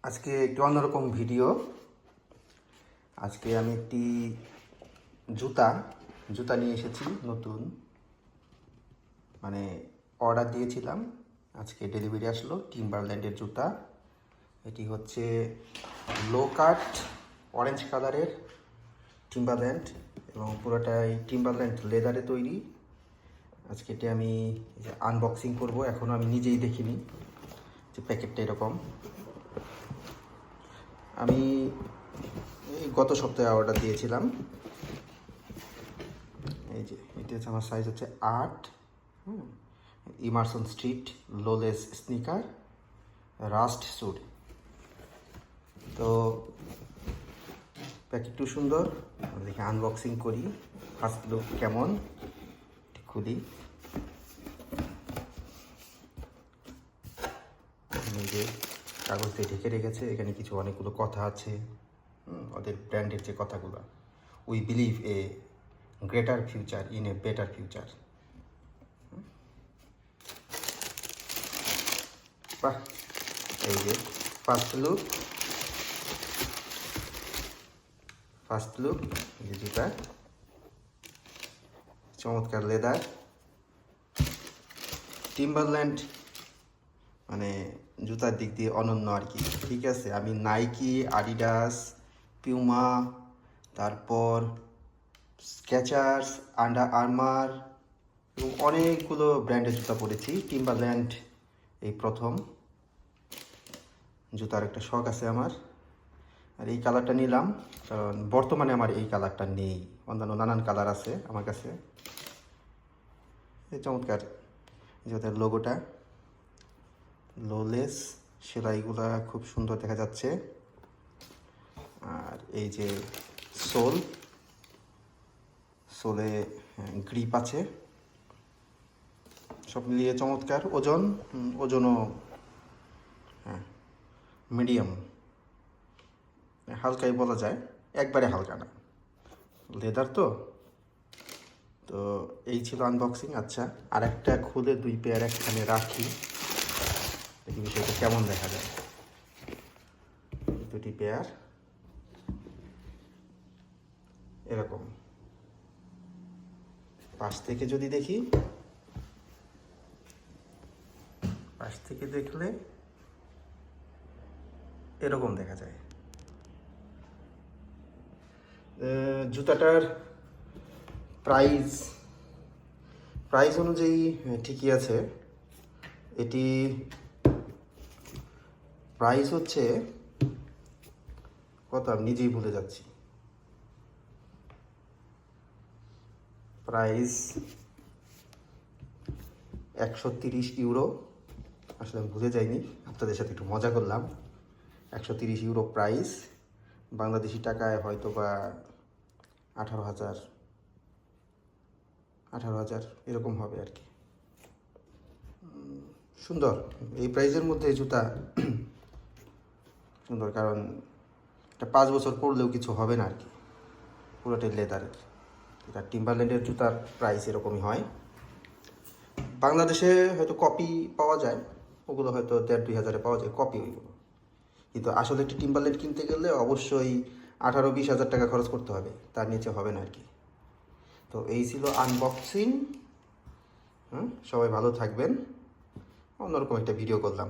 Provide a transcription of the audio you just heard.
আজকে একটু অন্যরকম ভিডিও। আজকে আমি একটি জুতা নিয়ে এসেছি নতুন, মানে অর্ডার দিয়েছিলাম, আজকে ডেলিভারি আসলো। টিম্বারল্যান্ডের জুতা। এটি হচ্ছে লো কাট অরেঞ্জ কালারের টিম্বারল্যান্ড এবং পুরোটাই টিম্বারল্যান্ড লেদারে তৈরি। আজকে এটি আমি আনবক্সিং করব। এখনও আমি নিজেই দেখিনি যে প্যাকেটটা এরকম। আমি এই গত সপ্তাহে অর্ডার দিয়েছিলাম। এই যে এটা হচ্ছে আমার সাইজ হচ্ছে 8। Emerson street laceless sneaker rust suede. তো প্যাকেটটু সুন্দর, দেখে আনবক্সিং করি। ফার্স্ট লুক কেমন খুলি। এই যে কাগজ দিয়ে ঢেকে রেখেছে, এখানে কিছু অনেকগুলো কথা আছে, ওদের ব্র্যান্ডের যে কথাগুলো। We believe A greater future in a better future. বাহ, এই যে ফার্স্ট লুক এই যে জুতা, চমৎকার লেদার। টিম্বারল্যান্ড মানে জুতার দিক দিয়ে অনন্য আর কি। ঠিক আছে, আমি নাইকি, আডিডাস, পিউমা, তারপর স্কেচার্স, আন্ডার আর্মার এবং অনেকগুলো ব্র্যান্ডের জুতা পরেছি। টিম্বারল্যান্ড এই প্রথম। জুতার একটা শখ আছে আমার, আর এই কালারটা নিলাম কারণ বর্তমানে আমার এই কালারটা নেই। অন্যান্য নানান কালার আছে আমার কাছে। এই চমৎকার জুতার লোগোটা, লোলেস, সেলাইগুলা খুব সুন্দর দেখা যাচ্ছে। আর এই যে সোলে গ্রিপ আছে, সব মিলিয়ে চমৎকার। ওজনও হ্যাঁ মিডিয়াম, হালকাই বলা যায়, একবারে হালকা না, লেদার তো। তো এই ছিল আনবক্সিং। আচ্ছা, আর একটা খুলে 2 পেয়ার একখানে রাখি, দেখি বিষয়টা কেমন দেখা যায়। 2টি পেয়ার এরকম। পাশ থেকে যদি দেখি, পাশ থেকে দেখলে এরকম দেখা যায়। জুতাটার প্রাইস অনুযায়ী ঠিকই আছে। এটি প্রাইস হচ্ছে কত আমি নিজেই ভুলে যাচ্ছি। Price 130 euro. আসলে আমি ভুলে যাইনি, আপনাদের সাথে একটু মজা করলাম। 130 ইউরো প্রাইস, বাংলাদেশি টাকায় হয়তো বা 18,000 এরকম হবে আর কি। সুন্দর, এই প্রাইসের মধ্যে জুতা সুন্দর, কারণ এটা 5 বছর পরলেও কিছু হবে না আর কি। পুরোটাই লেদারের। এটা টিম্বারল্যান্ডের জুতার প্রাইস এরকমই হয়। বাংলাদেশে হয়তো কপি পাওয়া যায়, ওগুলো হয়তো 1,500-2 হাজারে পাওয়া যায় কপি ওইগুলো। কিন্তু আসলে একটি টিম্বারল্যান্ড কিনতে গেলে অবশ্যই 18-20 হাজার টাকা খরচ করতে হবে, তার নিচে হবে না আর কি। তো এই ছিল আনবক্সিং। সবাই ভালো থাকবেন। অন্যরকম একটা ভিডিও করলাম।